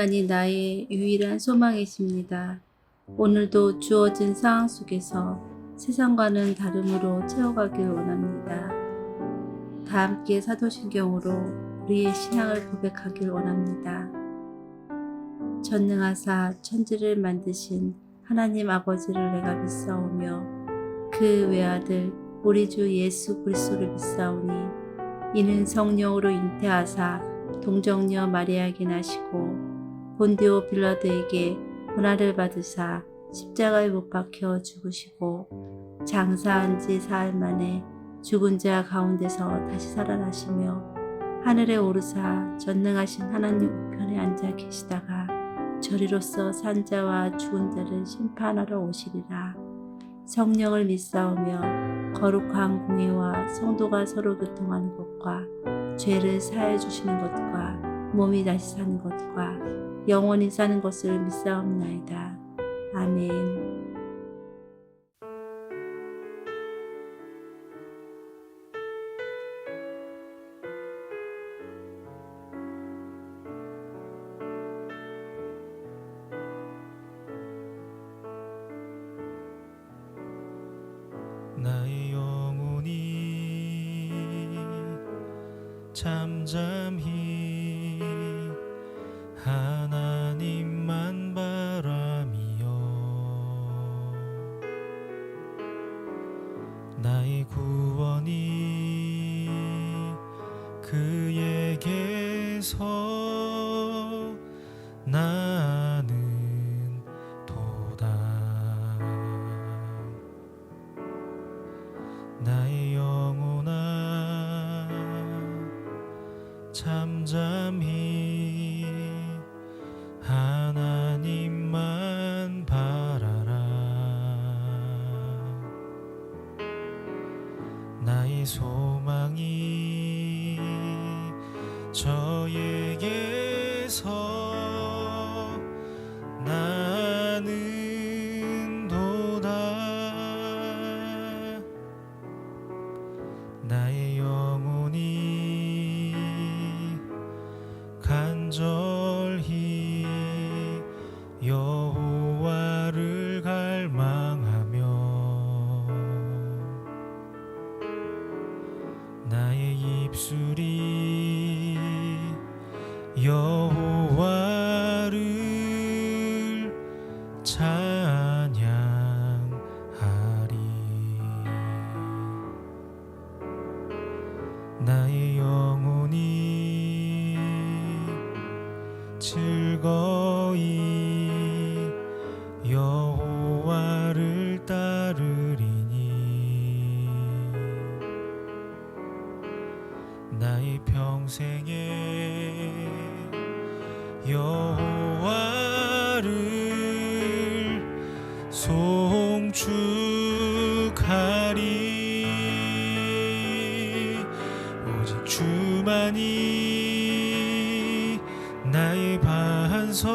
주님만이 나의 유일한 소망이십니다. 오늘도 주어진 상황 속에서 세상과는 다름으로 채워가길 원합니다. 다 함께 사도신경으로 우리의 신앙을 고백하길 원합니다. 전능하사 천지를 만드신 하나님 아버지를 내가 믿사오며 그 외아들 우리 주 예수 그리스도를 믿사오니 이는 성령으로 잉태하사 동정녀 마리아에게 나시고 본디오 빌라도에게 고난을 받으사 십자가에 못 박혀 죽으시고 장사한 지 사흘 만에 죽은 자 가운데서 다시 살아나시며 하늘에 오르사 전능하신 하나님 우편에 앉아 계시다가 저리로서 산 자와 죽은 자를 심판하러 오시리라. 성령을 믿사오며 거룩한 공예와 성도가 서로 교통하는 것과 죄를 사해 주시는 것과 몸이 다시 사는 것과 영원히 사는 것을 믿사옵나이다. 아멘. 나의 영혼이 잠잠히 하나님만 바라미요 나의 구원이 그에게서 나는 도다 나의 영혼아 잠잠히 하나님만 바라라 나의 소망이 저에게서 나는 도다 나의 영혼이 간절히 여호와를 갈망하며 나의 입술이 여호와를 찬양하리 나의 영혼이 즐거이 여호와를 따르리니 나의 평생에 여호와를 송축하리 오직 주만이 나의 반석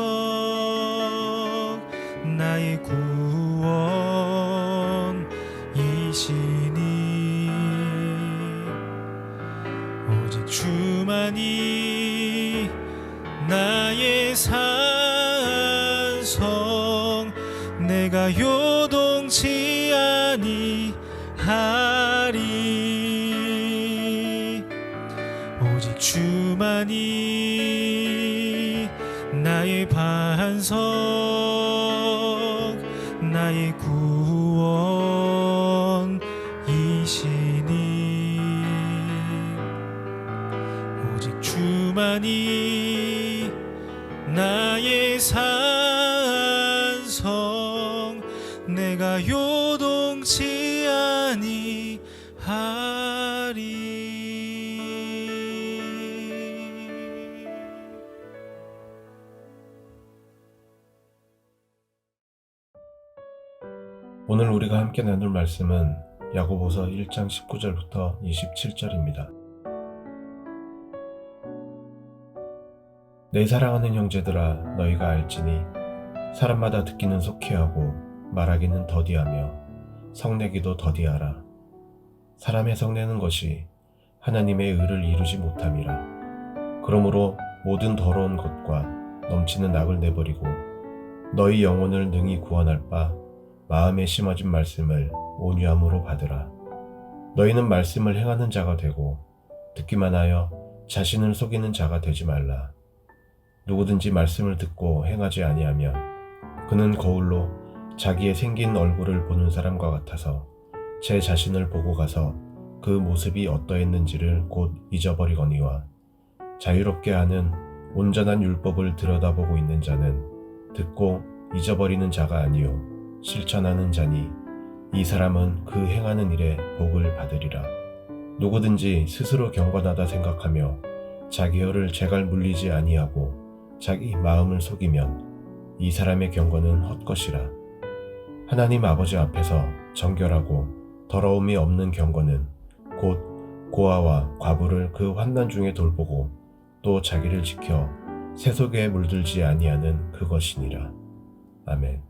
나의 구원이시니 오직 주만이 나의 산성 내가 요동치 아니하리 오직 주만이 나의 반석 나의 구원이시니 오직 주만이 나의 산성 내가 요동치 아니하리 오늘 우리가 함께 나눌 말씀은 야고보서 1장 19절부터 27절입니다. 내 사랑하는 형제들아 너희가 알지니 사람마다 듣기는 속히하고 말하기는 더디하며 성내기도 더디하라. 사람의 성내는 것이 하나님의 의를 이루지 못함이라. 그러므로 모든 더러운 것과 넘치는 악을 내버리고 너희 영혼을 능히 구원할 바 마음에 심어진 말씀을 온유함으로 받으라. 너희는 말씀을 행하는 자가 되고 듣기만 하여 자신을 속이는 자가 되지 말라. 누구든지 말씀을 듣고 행하지 아니하면 그는 거울로 자기의 생긴 얼굴을 보는 사람과 같아서 제 자신을 보고 가서 그 모습이 어떠했는지를 곧 잊어버리거니와 자유롭게 하는 온전한 율법을 들여다보고 있는 자는 듣고 잊어버리는 자가 아니요 실천하는 자니 이 사람은 그 행하는 일에 복을 받으리라. 누구든지 스스로 경건하다 생각하며 자기 혀를 제갈 물리지 아니하고 자기 마음을 속이면 이 사람의 경건은 헛것이라. 하나님 아버지 앞에서 정결하고 더러움이 없는 경건은 곧 고아와 과부를 그 환난 중에 돌보고 또 자기를 지켜 세속에 물들지 아니하는 그것이니라. 아멘.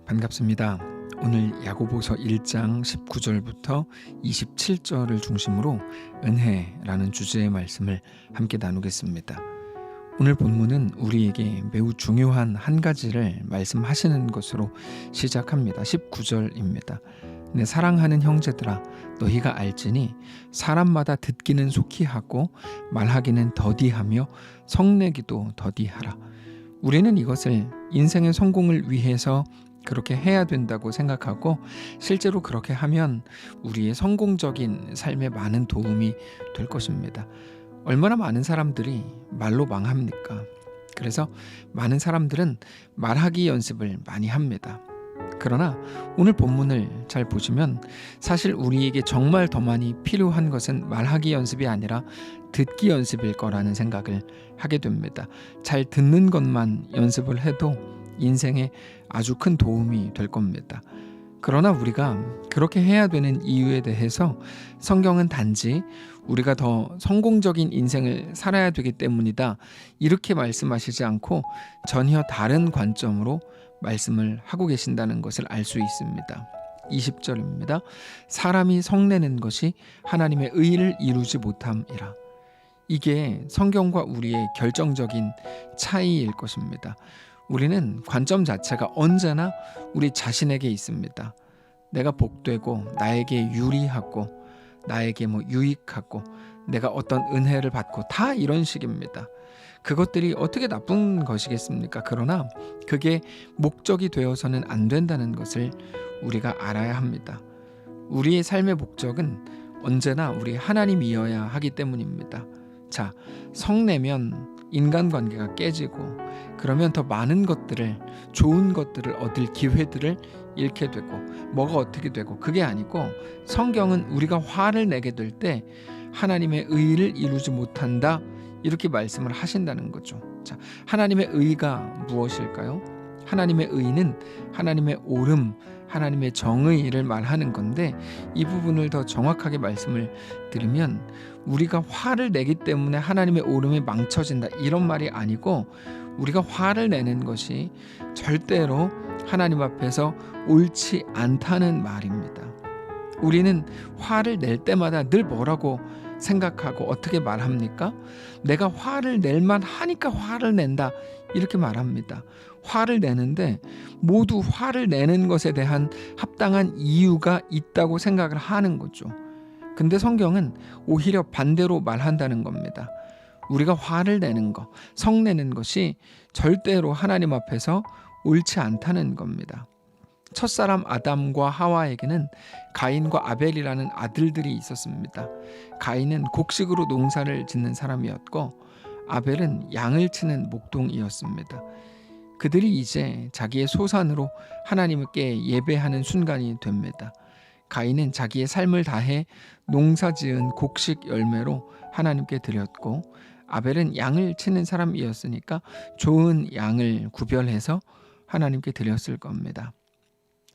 반갑습니다. 오늘 야고보서 1장 19절부터 27절을 중심으로 은혜라는 주제의 말씀을 함께 나누겠습니다. 오늘 본문은 우리에게 매우 중요한 한 가지를 말씀하시는 것으로 시작합니다. 19절입니다. 내 사랑하는 형제들아 너희가 알지니 사람마다 듣기는 속히 하고 말하기는 더디하며 성내기도 더디하라. 우리는 이것을 인생의 성공을 위해서 그렇게 해야 된다고 생각하고 실제로 그렇게 하면 우리의 성공적인 삶에 많은 도움이 될 것입니다. 얼마나 많은 사람들이 말로 망합니까? 그래서 많은 사람들은 말하기 연습을 많이 합니다. 그러나 오늘 본문을 잘 보시면 사실 우리에게 정말 더 많이 필요한 것은 말하기 연습이 아니라 듣기 연습일 거라는 생각을 하게 됩니다. 잘 듣는 것만 연습을 해도 인생에 아주 큰 도움이 될 겁니다. 그러나 우리가 그렇게 해야 되는 이유에 대해서 성경은 단지 우리가 더 성공적인 인생을 살아야 되기 때문이다 이렇게 말씀하시지 않고 전혀 다른 관점으로 말씀을 하고 계신다는 것을 알 수 있습니다. 20절입니다. 사람이 성내는 것이 하나님의 의를 이루지 못함이라. 이게 성경과 우리의 결정적인 차이일 것입니다. 우리는 관점 자체가 언제나 우리 자신에게 있습니다. 내가 복되고 나에게 유리하고 나에게 유익하고 내가 어떤 은혜를 받고 다 이런 식입니다. 그것들이 어떻게 나쁜 것이겠습니까? 그러나 그게 목적이 되어서는 안 된다는 것을 우리가 알아야 합니다. 우리의 삶의 목적은 언제나 우리 하나님이어야 하기 때문입니다. 자, 성내면 인간관계가 깨지고 그러면 더 많은 것들을 좋은 것들을 얻을 기회들을 잃게 되고 뭐가 어떻게 되고 그게 아니고 성경은 우리가 화를 내게 될 때 하나님의 의를 이루지 못한다 이렇게 말씀을 하신다는 거죠. 자, 하나님의 의가 무엇일까요? 하나님의 의는 하나님의 옳음, 하나님의 정의를 말하는 건데 이 부분을 더 정확하게 말씀을 드리면 우리가 화를 내기 때문에 하나님의 옳음이 망쳐진다 이런 말이 아니고 우리가 화를 내는 것이 절대로 하나님 앞에서 옳지 않다는 말입니다. 우리는 화를 낼 때마다 늘 뭐라고 생각하고 어떻게 말합니까? 내가 화를 낼만 하니까 화를 낸다 이렇게 말합니다. 화를 내는데 모두 화를 내는 것에 대한 합당한 이유가 있다고 생각을 하는 거죠. 근데 성경은 오히려 반대로 말한다는 겁니다. 우리가 화를 내는 것, 성내는 것이 절대로 하나님 앞에서 옳지 않다는 겁니다. 첫사람 아담과 하와에게는 가인과 아벨이라는 아들들이 있었습니다. 가인은 곡식으로 농사를 짓는 사람이었고 아벨은 양을 치는 목동이었습니다. 그들이 이제 자기의 소산으로 하나님께 예배하는 순간이 됩니다. 가인은 자기의 삶을 다해 농사지은 곡식 열매로 하나님께 드렸고 아벨은 양을 치는 사람이었으니까 좋은 양을 구별해서 하나님께 드렸을 겁니다.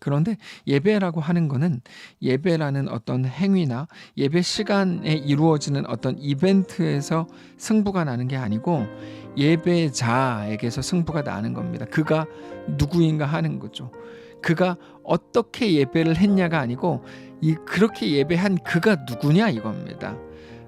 그런데 예배라고 하는 것은 예배라는 어떤 행위나 예배 시간에 이루어지는 어떤 이벤트에서 승부가 나는 게 아니고 예배자에게서 승부가 나는 겁니다. 그가 누구인가 하는 거죠. 그가 어떻게 예배를 했냐가 아니고 그렇게 예배한 그가 누구냐 이겁니다.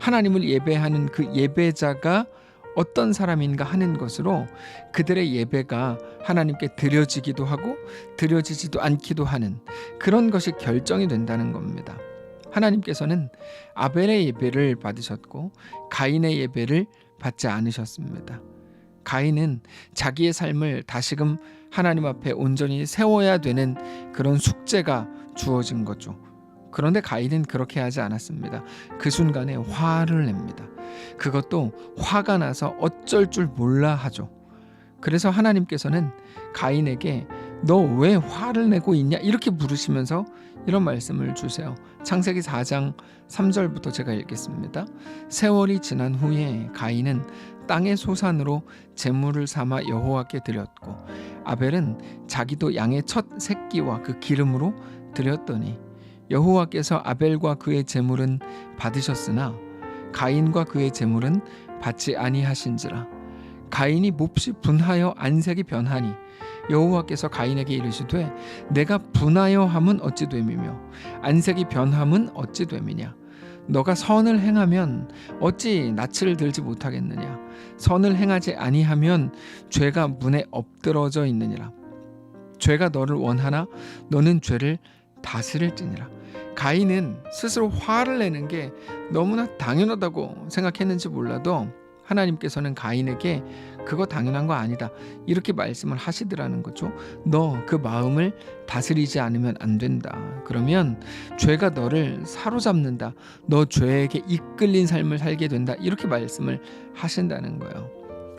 하나님을 예배하는 그 예배자가 어떤 사람인가 하는 것으로 그들의 예배가 하나님께 드려지기도 하고 드려지지도 않기도 하는 그런 것이 결정이 된다는 겁니다. 하나님께서는 아벨의 예배를 받으셨고 가인의 예배를 받지 않으셨습니다. 가인은 자기의 삶을 다시금 하나님 앞에 온전히 세워야 되는 그런 숙제가 주어진 거죠. 그런데 가인은 그렇게 하지 않았습니다. 그 순간에 화를 냅니다. 그것도 화가 나서 어쩔 줄 몰라 하죠. 그래서 하나님께서는 가인에게 너 왜 화를 내고 있냐 이렇게 물으시면서 이런 말씀을 주세요. 창세기 4장 3절부터 제가 읽겠습니다. 세월이 지난 후에 가인은 땅의 소산으로 제물을 삼아 여호와께 드렸고 아벨은 자기도 양의 첫 새끼와 그 기름으로 드렸더니 여호와께서 아벨과 그의 제물은 받으셨으나 가인과 그의 제물은 받지 아니하신지라. 가인이 몹시 분하여 안색이 변하니 여호와께서 가인에게 이르시되 내가 분하여 함은 어찌 됨이며 안색이 변함은 어찌 됨이냐. 너가 선을 행하면 어찌 낯을 들지 못하겠느냐. 선을 행하지 아니하면 죄가 문에 엎드러져 있느니라. 죄가 너를 원하나 너는 죄를 다스릴지니라. 가인은 스스로 화를 내는 게 너무나 당연하다고 생각했는지 몰라도 하나님께서는 가인에게 그거 당연한 거 아니다 이렇게 말씀을 하시더라는 거죠. 너 그 마음을 다스리지 않으면 안 된다. 그러면 죄가 너를 사로잡는다. 너 죄에게 이끌린 삶을 살게 된다. 이렇게 말씀을 하신다는 거예요.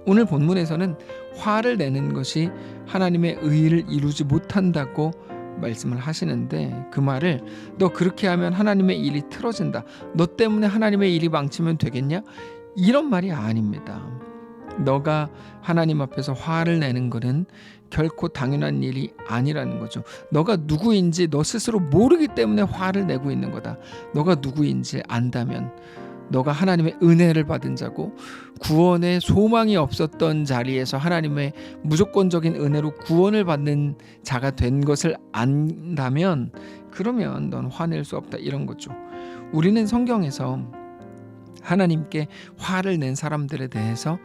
오늘 본문에서는 화를 내는 것이 하나님의 의를 이루지 못한다고 말씀을 하시는데 그 말을 너 그렇게 하면 하나님의 일이 틀어진다. 너 때문에 하나님의 일이 망치면 되겠냐? 이런 말이 아닙니다. 너가 하나님 앞에서 화를 내는 것은 결코 당연한 일이 아니라는 거죠. 너가 누구인지 너 스스로 모르기 때문에 화를 내고 있는 거다. 너가 누구인지 안다면 너가 하나님의 은혜를 받은 자고 구원의 소망이 없었던 자리에서 하나님의 무조건적인 은혜로 구원을 받는 자가 된 것을 안다면 그러면 넌 화낼 수 없다 이런 거죠. 우리는 성경에서 하나님께 화를 낸 사람들에 대해서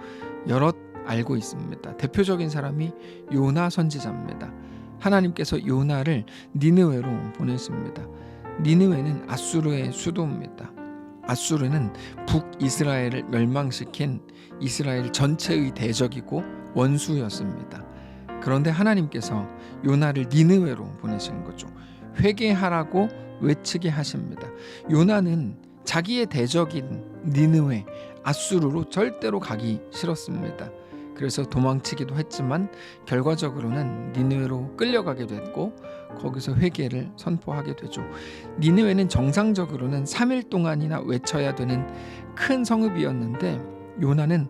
여럿 알고 있습니다. 대표적인 사람이 요나 선지자입니다. 하나님께서 요나를 니느웨로 보내십니다. 니느웨는 아수르의 수도입니다. 아수르는 북이스라엘을 멸망시킨 이스라엘 전체의 대적이고 원수였습니다. 그런데 하나님께서 요나를 니느웨로 보내신 거죠. 회개하라고 외치게 하십니다. 요나는 자기의 대적인 니느웨, 아수르로 절대로 가기 싫었습니다. 그래서 도망치기도 했지만 결과적으로는 니느웨로 끌려가게 됐고 거기서 회개를 선포하게 되죠. 니느웨는 정상적으로는 3일 동안이나 외쳐야 되는 큰 성읍이었는데 요나는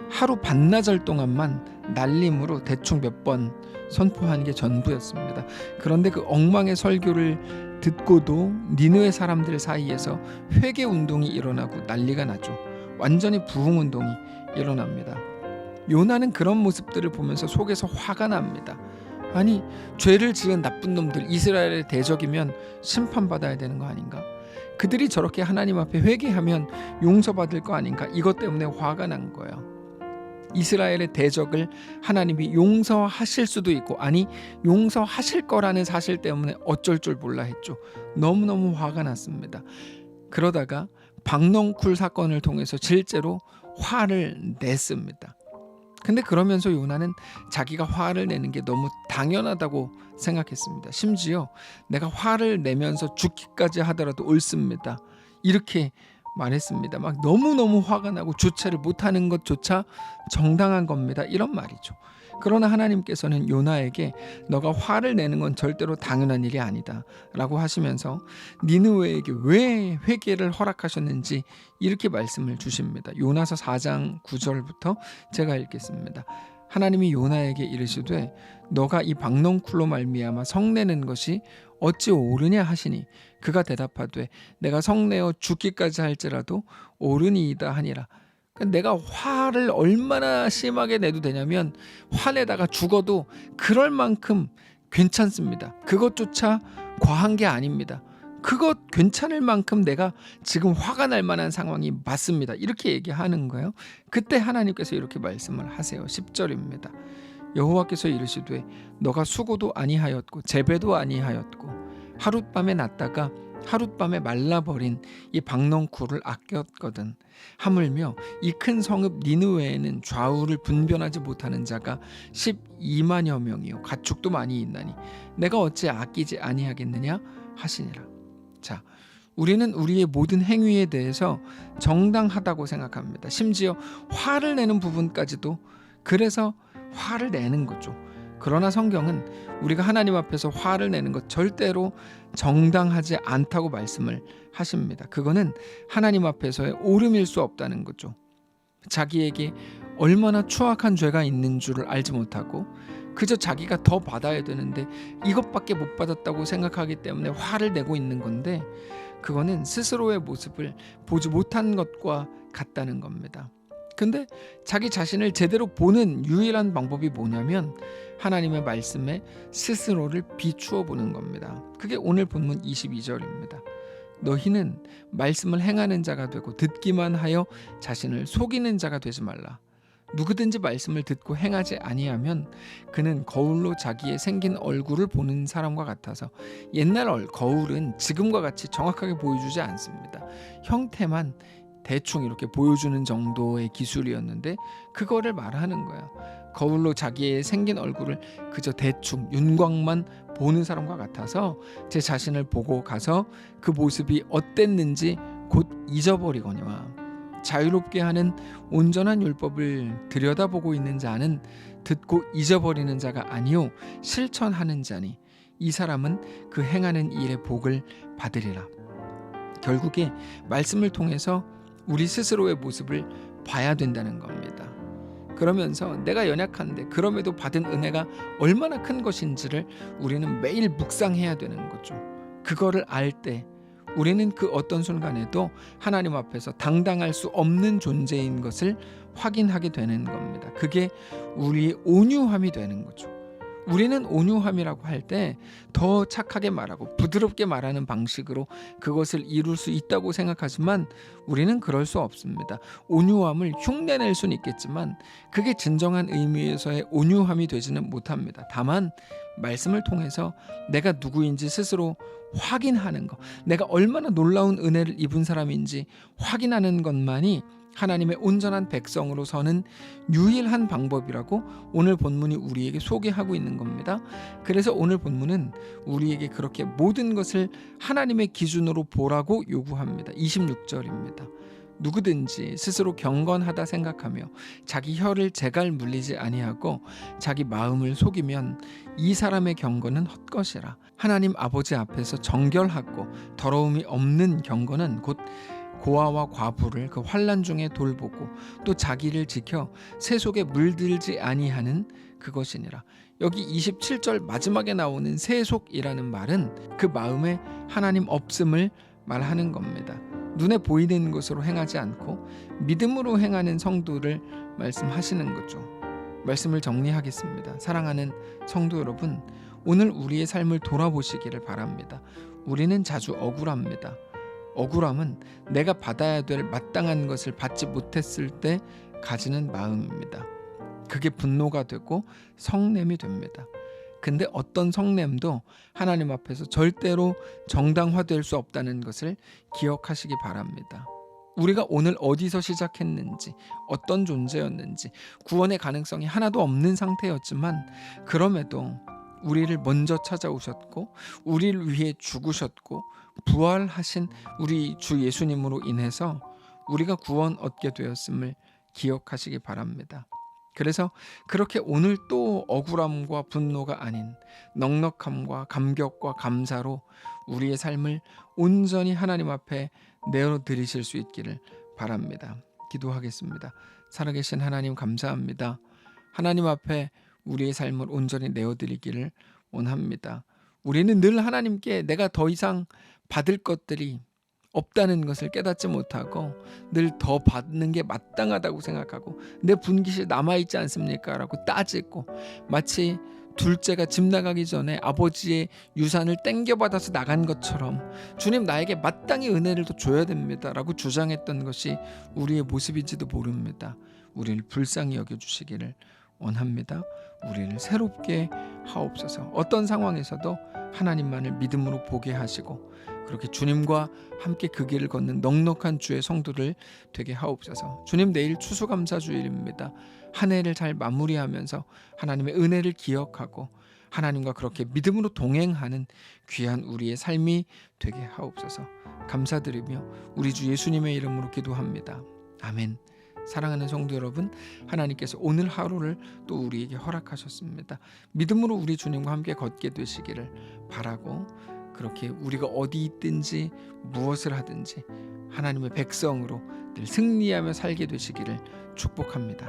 하루 반나절 동안만 날림으로 대충 몇 번 선포하는 게 전부였습니다. 그런데 그 엉망의 설교를 듣고도 니느웨 사람들 사이에서 회개 운동이 일어나고 난리가 나죠. 완전히 부흥 운동이 일어납니다. 요나는 그런 모습들을 보면서 속에서 화가 납니다. 아니, 죄를 지은 나쁜 놈들, 이스라엘의 대적이면 심판받아야 되는 거 아닌가? 그들이 저렇게 하나님 앞에 회개하면 용서받을 거 아닌가? 이것 때문에 화가 난 거예요. 이스라엘의 대적을 하나님이 용서하실 수도 있고 아니 용서하실 거라는 사실 때문에 어쩔 줄 몰라 했죠. 너무너무 화가 났습니다. 그러다가 박넝쿨 사건을 통해서 실제로 화를 냈습니다. 근데 그러면서 요나는 자기가 화를 내는 게 너무 당연하다고 생각했습니다. 심지어 내가 화를 내면서 죽기까지 하더라도 옳습니다. 이렇게 말했습니다. 막 너무너무 화가 나고 주체를 못하는 것조차 정당한 겁니다. 이런 말이죠. 그러나 하나님께서는 요나에게 너가 화를 내는 건 절대로 당연한 일이 아니다 라고 하시면서 니느웨에게 왜 회개를 허락하셨는지 이렇게 말씀을 주십니다. 요나서 4장 9절부터 제가 읽겠습니다. 하나님이 요나에게 이르시되 너가 이 박넝쿨로 말미암아 성내는 것이 어찌 옳으냐 하시니 그가 대답하되 내가 성내어 죽기까지 할지라도 옳으니이다 하니라. 내가 화를 얼마나 심하게 내도 되냐면 화내다가 죽어도 그럴 만큼 괜찮습니다. 그것조차 과한 게 아닙니다. 그것 괜찮을 만큼 내가 지금 화가 날 만한 상황이 맞습니다. 이렇게 얘기하는 거예요. 그때 하나님께서 이렇게 말씀을 하세요. 10절입니다. 여호와께서 이르시되 너가 수고도 아니하였고 재배도 아니하였고 하룻밤에 났다가 하룻밤에 말라버린 이 박넝쿨을 아꼈거든. 하물며 이 큰 성읍 니느웨에는 좌우를 분별하지 못하는 자가 12만여 명이요 가축도 많이 있나니 내가 어찌 아끼지 아니하겠느냐 하시니라. 자, 우리는 우리의 모든 행위에 대해서 정당하다고 생각합니다. 심지어 화를 내는 부분까지도 그래서 화를 내는 거죠. 그러나 성경은 우리가 하나님 앞에서 화를 내는 것 절대로 정당하지 않다고 말씀을 하십니다. 그거는 하나님 앞에서의 옳음일 수 없다는 거죠. 자기에게 얼마나 추악한 죄가 있는 줄을 알지 못하고 그저 자기가 더 받아야 되는데 이것밖에 못 받았다고 생각하기 때문에 화를 내고 있는 건데 그거는 스스로의 모습을 보지 못한 것과 같다는 겁니다. 근데 자기 자신을 제대로 보는 유일한 방법이 뭐냐면 하나님의 말씀에 스스로를 비추어 보는 겁니다. 그게 오늘 본문 22절입니다. 너희는 말씀을 행하는 자가 되고 듣기만 하여 자신을 속이는 자가 되지 말라. 누구든지 말씀을 듣고 행하지 아니하면 그는 거울로 자기의 생긴 얼굴을 보는 사람과 같아서 옛날 거울은 지금과 같이 정확하게 보여주지 않습니다. 형태만 대충 이렇게 보여주는 정도의 기술이었는데 그거를 말하는 거예요. 거울로 자기의 생긴 얼굴을 그저 대충 윤곽만 보는 사람과 같아서 제 자신을 보고 가서 그 모습이 어땠는지 곧 잊어버리거니와 자유롭게 하는 온전한 율법을 들여다보고 있는 자는 듣고 잊어버리는 자가 아니요 실천하는 자니 이 사람은 그 행하는 일의 복을 받으리라. 결국에 말씀을 통해서 우리 스스로의 모습을 봐야 된다는 겁니다. 그러면서 내가 연약한데 그럼에도 받은 은혜가 얼마나 큰 것인지를 우리는 매일 묵상해야 되는 거죠. 그거를 알 때 우리는 그 어떤 순간에도 하나님 앞에서 당당할 수 없는 존재인 것을 확인하게 되는 겁니다. 그게 우리의 온유함이 되는 거죠. 우리는 온유함이라고 할 때 더 착하게 말하고 부드럽게 말하는 방식으로 그것을 이룰 수 있다고 생각하지만 우리는 그럴 수 없습니다. 온유함을 흉내낼 수는 있겠지만 그게 진정한 의미에서의 온유함이 되지는 못합니다. 다만 말씀을 통해서 내가 누구인지 스스로 확인하는 것, 내가 얼마나 놀라운 은혜를 입은 사람인지 확인하는 것만이 하나님의 온전한 백성으로 서는 유일한 방법이라고 오늘 본문이 우리에게 소개하고 있는 겁니다. 그래서 오늘 본문은 우리에게 그렇게 모든 것을 하나님의 기준으로 보라고 요구합니다. 26절입니다. 누구든지 스스로 경건하다 생각하며 자기 혀를 제갈 물리지 아니하고 자기 마음을 속이면 이 사람의 경건은 헛것이라. 하나님 아버지 앞에서 정결하고 더러움이 없는 경건은 곧 고아와 과부를 그 환난 중에 돌보고 또 자기를 지켜 새 속에 물들지 아니하는 그것이니라. 여기 27절 마지막에 나오는 새 속이라는 말은 그 마음에 하나님 없음을 말하는 겁니다. 눈에 보이는 것으로 행하지 않고 믿음으로 행하는 성도를 말씀하시는 거죠. 말씀을 정리하겠습니다. 사랑하는 성도 여러분, 오늘 우리의 삶을 돌아보시기를 바랍니다. 우리는 자주 억울합니다. 억울함은 내가 받아야 될 마땅한 것을 받지 못했을 때 가지는 마음입니다. 그게 분노가 되고 성냄이 됩니다. 근데 어떤 성냄도 하나님 앞에서 절대로 정당화될 수 없다는 것을 기억하시기 바랍니다. 우리가 오늘 어디서 시작했는지, 어떤 존재였는지 구원의 가능성이 하나도 없는 상태였지만 그럼에도 우리를 먼저 찾아오셨고 우리를 위해 죽으셨고 부활하신 우리 주 예수님으로 인해서 우리가 구원 얻게 되었음을 기억하시기 바랍니다. 그래서 그렇게 오늘 또 억울함과 분노가 아닌 넉넉함과 감격과 감사로 우리의 삶을 온전히 하나님 앞에 내어드리실 수 있기를 바랍니다. 기도하겠습니다. 살아계신 하나님 감사합니다. 하나님 앞에 우리의 삶을 온전히 내어드리기를 원합니다. 우리는 늘 하나님께 내가 더 이상 받을 것들이 없다는 것을 깨닫지 못하고 늘 더 받는 게 마땅하다고 생각하고 내 분깃이 남아있지 않습니까? 라고 따지고 마치 둘째가 집 나가기 전에 아버지의 유산을 땡겨받아서 나간 것처럼 주님 나에게 마땅히 은혜를 더 줘야 됩니다 라고 주장했던 것이 우리의 모습인지도 모릅니다. 우리를 불쌍히 여겨주시기를 원합니다. 우리를 새롭게 하옵소서. 어떤 상황에서도 하나님만을 믿음으로 보게 하시고 그렇게 주님과 함께 그 길을 걷는 넉넉한 주의 성도를 되게 하옵소서. 주님, 내일 추수감사주일입니다. 한 해를 잘 마무리하면서 하나님의 은혜를 기억하고 하나님과 그렇게 믿음으로 동행하는 귀한 우리의 삶이 되게 하옵소서. 감사드리며 우리 주 예수님의 이름으로 기도합니다. 아멘. 사랑하는 성도 여러분, 하나님께서 오늘 하루를 또 우리에게 허락하셨습니다. 믿음으로 우리 주님과 함께 걷게 되시기를 바라고, 그렇게 우리가 어디 있든지 무엇을 하든지 하나님의 백성으로 늘 승리하며 살게 되시기를 축복합니다.